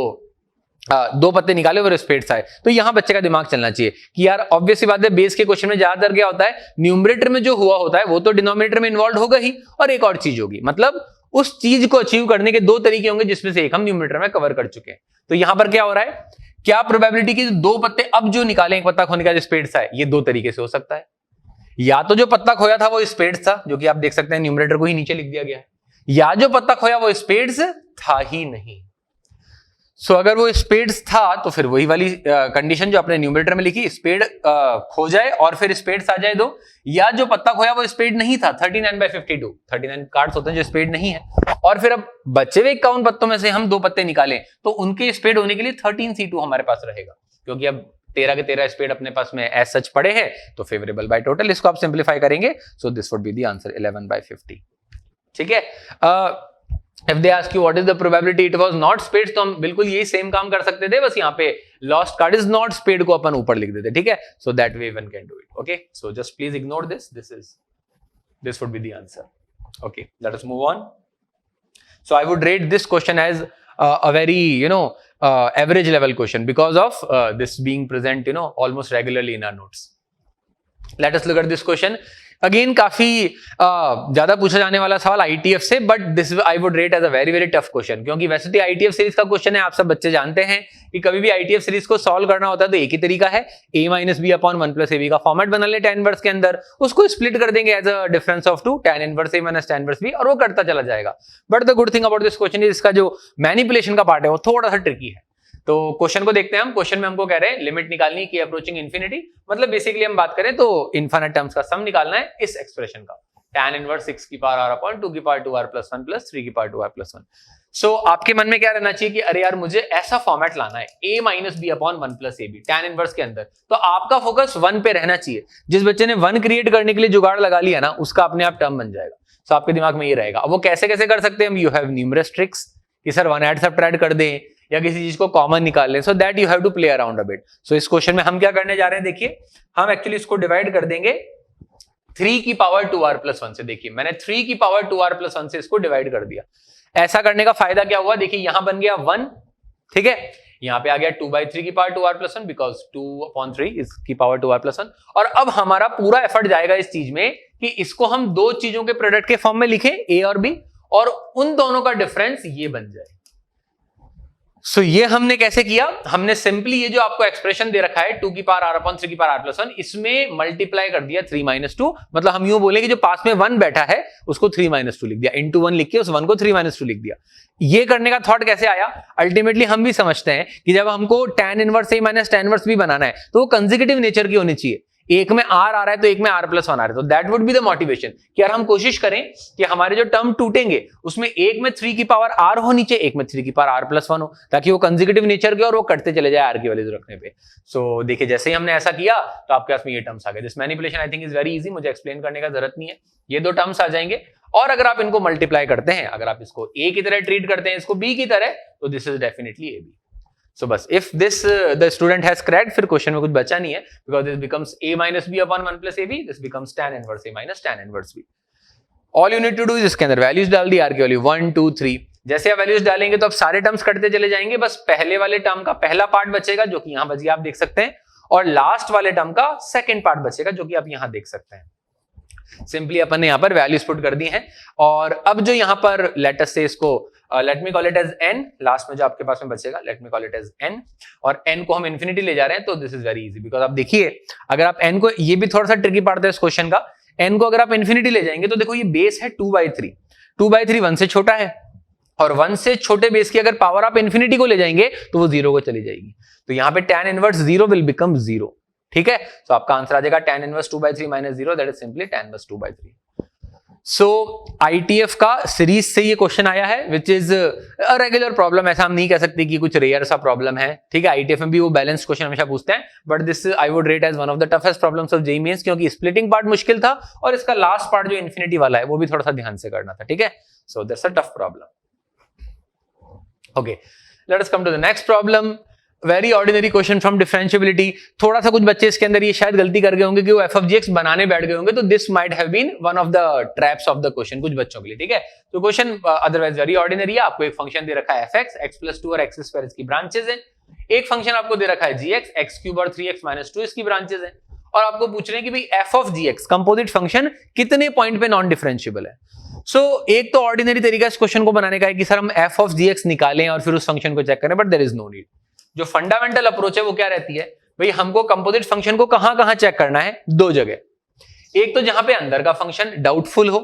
2 पत्ते निकाले और स्पेड्स आए। तो यहां बच्चे का दिमाग चलना चाहिए कि यार ऑब्वियस सी बात है, बेस के क्वेश्चन में ज्यादातर क्या होता है, न्यूमरेटर में जो हुआ होता है वो तो डिनोमिनेटर में इन्वॉल्व होगा ही, और एक और चीज होगी, मतलब उस चीज को अचीव करने के 2 तरीके होंगे जिसमें से एक हम न्यूमरेटर में कवर कर चुके हैं। तो यहां पर क्या हो रहा है, क्या प्रोबेबिलिटी की 2 पत्ते अब जो निकाले एक पत्ता खोने का स्पेड्स है, ये 2 तरीके से हो सकता है। या तो जो पत्ता खोया था वो स्पेड्स था, जो कि आप देख सकते हैं न्यूमरेटर को ही नीचे लिख दिया गया है, या जो पत्ता खोया वो स्पेड्स था ही नहीं। सो अगर वो स्पेड्स था तो फिर वही वाली कंडीशन जो आपने न्यूमरेटर में लिखी, स्पेड खो जाए और फिर स्पेड्स आ जाए दो, या जो पत्ता खोया वो स्पेड नहीं था 39/52, 39 कार्ड्स होते हैं जो स्पेड नहीं है, और फिर अब बचे हुए 51 पत्तों में से हम 2 पत्ते निकालें तो उनके स्पेड होने के लिए 13C2 हमारे पास रहेगा, क्योंकि अब 13 के 13 स्पेड अपने पास में एज सच पड़े हैं, तो फेवरेबल बाय टोटल। इसको आप सिंप्लीफाई करेंगे, so this would be the answer 11/50। ठीक है, if they ask you what is the probability it was not spade, तो हम बिल्कुल यही सेम काम कर सकते थे, बस यहाँ पे lost card is not spade को अपन ऊपर लिख देते। ठीक है, so that way one can do it. Okay, so just please ignore this would be the answer. Okay, let us move on. So I would rate this question as a very average level question because of this being present almost regularly in our notes. Let us look at this question. Again काफी ज्यादा पूछा जाने वाला सवाल ITF से, but this I would rate as a very very tough question, क्योंकि वैसे तो आईटीएफ सीरीज का क्वेश्चन है, आप सब बच्चे जानते हैं कि कभी भी आईटीएफ सीरीज को सॉल्व करना होता है तो एक ही तरीका है, a - b अपॉन 1 + ab का फॉर्मेट बना ले tan इनवर्स के अंदर, उसको स्प्लिट कर देंगे as a difference of 2 tan inverse a - tan inverse b, और वो करता चला जाएगा। But the good thing about this question is इसका जो मैनिपुलेशन का पार्ट है वो थोड़ा सा ट्रिकी है। तो क्वेश्चन को देखते हैं हम। क्वेश्चन में हमको कह रहे हैं लिमिट निकालनी की अप्रोचिंग इन्फिनिटी, मतलब बेसिकली हम बात करें तो इनफिनिट टर्म्स का सम निकालना है इस एक्सप्रेशन का, tan इनवर्स 6 की पावर r अपॉन 2 की पावर 2r + 1 + 3 की पावर 2r + 1। सो आपके मन में क्या रहना चाहिए कि अरे यार मुझे ऐसा फॉर्मेट लाना है a - b upon 1 + ab tan inverse के अंदर, तो आपका फोकस 1 पे रहना चाहिए। जिस बच्चे ने 1 क्रिएट करने के लिए जुगाड़ लगा लिया ना, उसका अपने आप टर्म बन जाएगा। सो आपके दिमाग में ये रहेगा। अब वो कैसे कैसे कर सकते हैं हम, यू हैव न्यूमरस ट्रिक्स कि सर 1 ऐड सब्ट्रैक्ट कर दें या किसी चीज को कॉमन निकाल लें, so that you have to play around a bit. So इस क्वेश्चन में हम क्या करने जा रहे हैं, देखिए हम एक्चुअली इसको डिवाइड कर देंगे 3 की पावर 2r + 1 से। देखिए मैंने 3 की पावर 2r + 1 से इसको डिवाइड कर दिया। ऐसा करने का फायदा क्या हुआ, देखिए यहां बन गया 1, ठीक है, यहां पे आ गया 2/3 की पावर 2r + 1 बिकॉज 2/3 इस की पावर 2r + 1। और अब हमारा पूरा एफर्ट जाएगा इस चीज में कि इसको हम दो चीजों के प्रोडक्ट के फॉर्म में लिखें, a और b, और उन दोनों का डिफरेंस ये बन जाए। सो ये हमने कैसे किया, हमने सिंपली ये जो आपको एक्सप्रेशन दे रखा है 2 की पावर r अपॉन 3 की पावर r + 1, इसमें मल्टीप्लाई कर दिया 3 - 2, मतलब हम यूं बोले कि जो पास में 1 बैठा है उसको 3 - 2 लिख दिया, इंटू 1 लिख के उस 1 को 3 - 2 लिख दिया। ये करने का थॉट कैसे आया, अल्टीमेटली हम भी समझते हैं कि जब हमको tan inverse a - tan inverse b बनाना है तो वो कंसेक्यूटिव नेचर की होनी चाहिए। एक में r आ रहा है तो एक में r + 1 आ रहा है, तो that would be the motivation कि यार हम कोशिश करें कि हमारे जो टर्म टूटेंगे उसमें एक में 3 की पावर r हो नीचे, एक में 3 की पावर r + 1 हो, ताकि वो कंसेक्यूटिव नेचर के और वो कटते चले जाए r की वैल्यूज रखने पे। सो देखिए जैसे ही हमने ऐसा किया तो आपके पास में ये टर्म्स आ गए। This manipulation I think is very easy, मुझे एक्सप्लेन करने का जरूरत नहीं है, ये दो टर्म्स आ जाएंगे। और अगर आप इनको मल्टीप्लाई करते हैं, अगर आप इसको a की तरह ट्रीट करते हैं, इसको b की तरह, तो this is definitely ab। So बस if this the student has cracked, फिर क्वेश्चन में कुछ बचा नहीं है, because this becomes a - b upon 1 + ab, this becomes tan inverse a - tan inverse b। All you need to do is इसके अंदर वैल्यूज डाल दी, r की वैल्यू 1 2 3। जैसे आप वैल्यूज डालेंगे तो अब सारे टर्म्स कटते चले जाएंगे, बस पहले वाले टर्म का पहला पार्ट बचेगा जो कि यहां बच गया, आप देख सकते हैं, और लास्ट वाले टर्म का सेकंड पार्ट बचेगा जो कि आप यहां देख सकते हैं। सिंपली अपन ने यहां पर वैल्यूज पुट कर दी हैं, और अब जो यहां पर लेट अस से इसको let me call it as n, last में जो आपके पास में बचेगा let me call it as n, और n को हम इन्फिनिटी ले जा रहे हैं, तो this is very easy because आप देखिए अगर आप n को, ये भी थोड़ा सा ट्रिकी पार्ट है इस क्वेश्चन का, n को अगर आप इन्फिनिटी ले जाएंगे तो देखो ये बेस है 2/3, 2/3 1 से छोटा है, और 1 से छोटे बेस की अगर पावर आप इन्फिनिटी को ले जाएंगे तो वो 0 को चली जाएगी, तो यहां पे tan इनवर्स 0 विल बिकम 0। ठीक है, तो आपका आंसर आ जाएगा tan inverse 2/3 - 0, that is simply tan inverse 2/3। So ITF का सीरीज से ये क्वेश्चन आया है which is a regular problem, ऐसा हम नहीं कह सकते कि कुछ रेयर सा प्रॉब्लम है। ठीक है, आईटीएफ में भी वो बैलेंस क्वेश्चन हमेशा पूछते हैं, but this I would rate as one of the toughest problems of JEE Mains, क्योंकि स्प्लिटिंग पार्ट मुश्किल था और इसका लास्ट पार्ट जो इन्फिनिटी वाला है वो भी थोड़ा सा ध्यान से करना था। ठीक है, so that's a tough problem. Okay, let us come to the next problem, very ordinary question from differentiability. थोड़ा सा कुछ बच्चे इसके अंदर ये शायद गलती कर गए होंगे कि वो एफ ऑफ जी एक्स बनाने बैठ गए होंगे, तो this might have been one of the traps of the question कुछ बच्चों के लिए। ठीक है, तो क्वेश्चन अदरवाइज वेरी ऑर्डिनरी है। आपको एक फंक्शन दे रखा है एफ एक्स, एक्स प्लस 2 और एक्स स्क्वायर इसकी ब्रांचेस है। एक फंक्शन आपको दे रखा है जी एक्स, एक्स क्यूब और 3x - 2 इसकी ब्रांचेस है, और आपको पूछ रहे हैं कि भाई F of G X composite function कितने पॉइंट पे नॉन डिफरेंशिएबल है। सो एक तो ऑर्डिनरी तरीका इस क्वेश्चन को बनाने का है कि सर हम एफ ऑफ जी एक्स निकालें और फिर उस फंक्शन को चेक करें, but there is no need. जो फंडामेंटल अप्रोच है वो क्या रहती है, भाई हमको कंपोजिट फंक्शन को कहां कहां चेक करना है, दो जगह, एक तो जहां पे अंदर का फंक्शन डाउटफुल हो,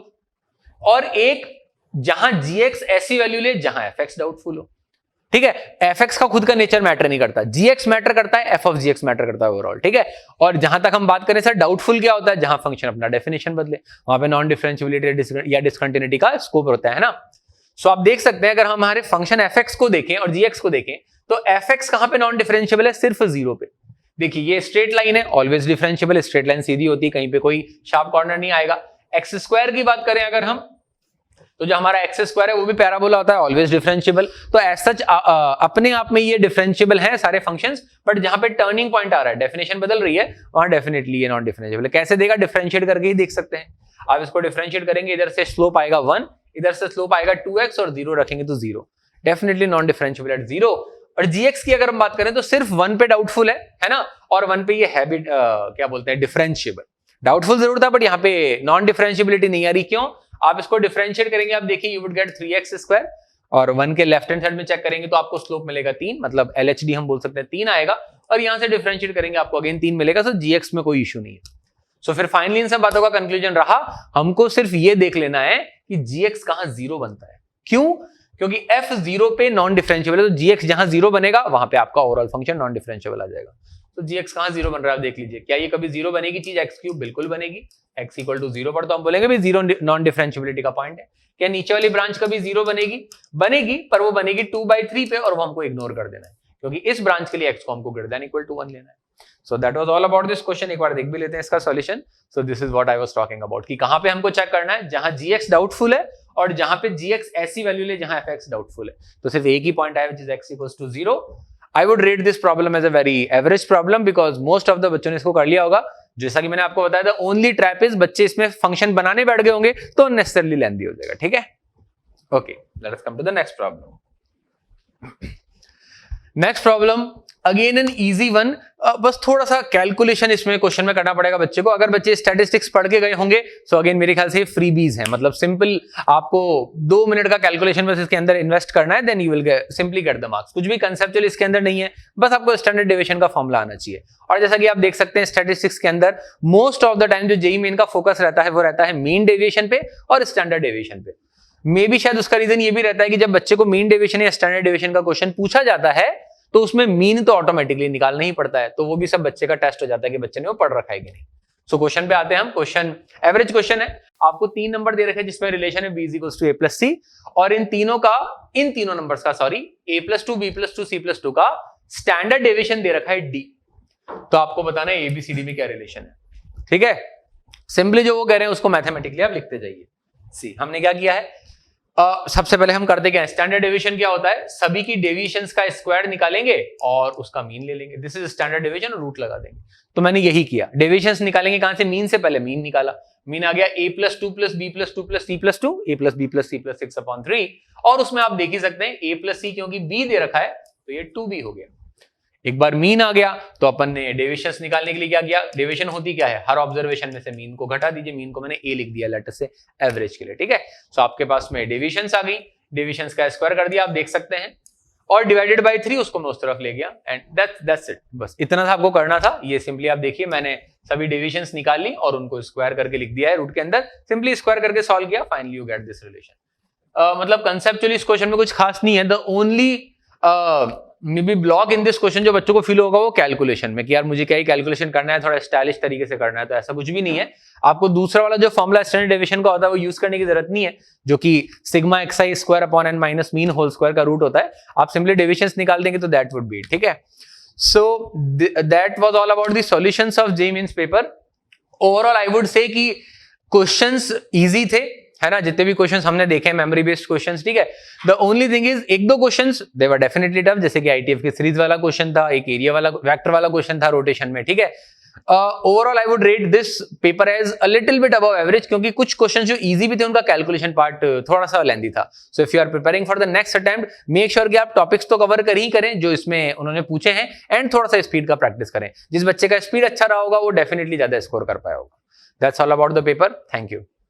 और एक जहां जी एक्स ऐसी वैल्यू ले जहां एफ एक्स डाउटफुल हो। ठीक है, fx का खुद का नेचर मैटर नहीं करता, gx मैटर करता है, f ऑफ gx मैटर करता है ओवरऑल, ठीक है। और जहां तक हम बात करें सर डाउटफुल क्या होता है, जहां फंक्शन अपना डेफिनेशन बदले, वहां पे नॉन डिफरेंशिएबिलिटी या डिसकंटिन्यूटी का स्कोप होता है ना। सो आप देख सकते हैं अगर हम हमारे फंक्शन fx को देखें और gx को देखें तो fx कहां पे नॉन डिफरेंशिएबल है, सिर्फ 0 पे। देखिए ये स्ट्रेट लाइन है, ऑलवेज डिफरेंशिएबल, स्ट्रेट लाइन सीधी होती है, कहीं पे कोई शार्प कॉर्नर नहीं आएगा। एक्स स्क्वायर की बात करें अगर हम, तो जो हमारा एक्स स्क्वायर है वो भी पैराबोला होता है, ऑलवेज डिफरेंशिएबल। तो एज सच अपने आप में ये डिफरेंशिएबल है सारे फंक्शंस, बट जहां पे टर्निंग पॉइंट आ रहा है, डेफिनेशन बदल रही है, वहां डेफिनेटली ये नॉन डिफरेंशिएबल है। कैसे देगा, डिफरेंशिएट करके ही देख सकते हैं। आप इसको डिफरेंशिएट करेंगे, इधर से स्लोप आएगा 1, इधर से स्लोप आएगा 2x और 0 रखेंगे तो 0, डेफिनेटली नॉन डिफरेंशिएबल एट 0। और gx की अगर हम बात करें तो सिर्फ 1 पे डाउटफुल है ना, और 1 पे ये है भी क्या बोलते हैं डिफरेंशिएबल। डाउटफुल जरूर था बट यहाँ पे नॉन डिफरेंशिएबिलिटी नहीं आ रही, क्यों? आप इसको डिफरेंशिएट करेंगे, आप देखिए you would get 3x square, और 1 के लेफ्ट हैंड साइड में चेक करेंगे तो आपको स्लोप मिलेगा 3, मतलब LHD हम बोल सकते हैं 3 आएगा, और यहां से डिफरेंशिएट करेंगे आपको अगेन 3 मिलेगा। सो gx में कोई इशू नहीं है। सो फिर फाइनली इन सब बातों का कंक्लूजन रहा, हमको सिर्फ ये देख लेना है कि gx कहां 0 बनता है। क्यों? क्योंकि f 0 पे नॉन डिफरेंशिएबल है, तो gx जहां 0 बनेगा वहां पे आपका ओवरऑल फंक्शन नॉन डिफरेंशिएबल आ जाएगा। तो gx कहां 0 बन रहा है आप देख लीजिए। क्या ये कभी 0 बनेगी चीज x3? बिल्कुल बनेगी। x इक्वल टू 0 पर तो हम बोलेंगे भाई 0 नॉन डिफरेंशिएबिलिटी का पॉइंट है। क्या नीचे वाली ब्रांच कभी 0 बनेगी? बनेगी, पर वो बनेगी 2/3 पे, और वो हमको इग्नोर कर देना है, क्योंकि इस ब्रांच के लिए x को हमको ग्रेटर देन इक्वल टू 1 लेना है। So that was all about this question. एक बार देख भी लेते हैं इसका solution. So this is what I was talking about, कि कहां पे हमको चेक करना है, जहां gx डाउटफुल है और जहां पे gx ऐसी वैल्यू ले जहां fx डाउटफुल है। तो सिर्फ एक ही पॉइंट आया, which is x equals to 0। I would rate this problem as a very average problem, because most of the बच्चों ने इसको कर लिया होगा। जैसा कि मैंने आपको बताया था, ओनली ट्रैप इज बच्चे इसमें फंक्शन बनाने बैठ गए होंगे तो अननेसेसरली लेंथी हो जाएगा, ठीक है। Okay, let us come to the next problem. Next problem again an easy one, बस थोड़ा सा कैलकुलेशन इसमें क्वेश्चन में करना पड़ेगा बच्चे को। अगर बच्चे स्टैटिस्टिक्स पढ़ के गए होंगे सो अगेन मेरे ख्याल से फ्रीबीज है, मतलब सिंपल आपको 2 मिनट का कैलकुलेशन बस इसके अंदर इन्वेस्ट करना है, then you will simply get the marks. कुछ भी कंसेप्चुअल इसके अंदर नहीं है, बस आपको स्टैंडर्ड डेविएशन का फॉर्मूला आना चाहिए। और जैसा कि आप देख सकते हैं स्टैटिस्टिक्स के अंदर मोस्ट ऑफ द टाइम जो जेईई मेन का फोकस रहता है वो रहता है मीन डेविएशन पे और स्टैंडर्ड डेविएशन पे। मे बी शायद उसका रीजन ये भी रहता है कि जब बच्चे को मीन डेविएशन या स्टैंडर्ड डेविएशन का क्वेश्चन पूछा जाता है तो उसमें मीन तो ऑटोमेटिकली निकालना ही पड़ता है, तो वो भी सब बच्चे का टेस्ट हो जाता है कि बच्चे ने वो पढ़ रखा है कि नहीं। सो क्वेश्चन पे आते हैं हम। क्वेश्चन एवरेज क्वेश्चन है, आपको 3 नंबर दे रखे हैं जिसमें रिलेशन है b equals to a plus c, और इन तीनों नंबर्स का a plus 2 b plus 2 c plus 2 का स्टैंडर्ड डेविएशन दे रखा है d। तो आपको बताना है ABCD में क्या रिलेशन है, ठीक है। सिंपली जो वो कह रहे हैं उसको मैथमेटिकली आप लिखते जाइए। सी हमने क्या किया है, सबसे पहले हम करते क्या है, स्टैंडर्ड डेविएशन क्या होता है, सभी की डेविएशंस का स्क्वायर निकालेंगे और उसका मीन ले लेंगे। दिस इज स्टैंडर्ड डेविएशन, और रूट लगा देंगे। तो मैंने यही किया, डेविएशंस निकालेंगे कहां से, मीन से। पहले मीन निकाला, मीन आ गया a plus 2 plus b plus 2 plus c plus 2, a plus b plus c plus 6/3, और उसमें आप देख ही सकते हैं a प्लस c क्योंकि b दे रखा है तो ये 2b हो गया। एक बार मीन आ गया तो अपन ने डेविएशंस निकालने के लिए क्या किया, डेविएशन होती क्या है, हर ऑब्जर्वेशन में से मीन को घटा दीजिए। मीन को मैंने a लिख दिया लेटर से एवरेज के लिए, ठीक है। सो आपके पास में डेविएशंस आ गई, डेविएशंस का स्क्वायर कर दिया आप देख सकते हैं, और डिवाइडेड बाय 3 उसको मैं उस तरफ ले गया, एंड दैट्स इट। बस इतना था आपको करना था। ये सिंपली आप देखिए मैंने सभी डेविएशंस निकाल ली और उनको स्क्वायर करके लिख दिया है रूट के अंदर, सिंपली स्क्वायर करके सॉल्व किया, finally you get this relation. मतलब कंसेप्चुअली इस क्वेश्चन में कुछ खास नहीं है। The only may be block in this question जो बच्चों को फील होगा वो कैलकुलेशन में, कि यार मुझे क्या ही कैलकुलेशन करना है, थोड़ा स्टाइलिश तरीके से करना है, तो ऐसा कुछ भी नहीं है। आपको दूसरा वाला जो फॉर्मूला स्टैंडर्ड डेविएशन का होता है वो यूज करने की जरूरत नहीं है, जो कि सिग्मा xi स्क्वायर upon n minus mean whole square का रूट होता है। आप सिंपली डेविएशंस निकाल देंगे तो दैट वुड बी, ठीक है। So that was all about the solutions of JEE Mains paper. Overall I would say कि क्वेश्चंस इजी थे, है ना, जितने भी क्वेश्चंस हमने देखे मेमोरी बेस्ड क्वेश्चंस, ठीक है। द ओनली थिंग इज एक दो questions they were definitely tough, जैसे कि आईटीएफ के सीरीज वाला क्वेश्चन था, एक एरिया वाला वेक्टर वाला क्वेश्चन था रोटेशन में, ठीक है। Overall I would rate this paper as a little bit above average, क्योंकि कुछ क्वेश्चंस जो इजी भी थे उनका कैलकुलेशन पार्ट थोड़ा सा लेंथी था। So if you are preparing for the next attempt, make sure कि आप टॉपिक्स तो कवर कर ही करें जो इसमें उन्होंने पूछे हैं, एंड थोड़ा सा स्पीड का प्रैक्टिस करें। जिस बच्चे का स्पीड अच्छा रहा होगा वो डेफिनेटली ज्यादा स्कोर कर पाया होगा। That's all about the paper. Thank you.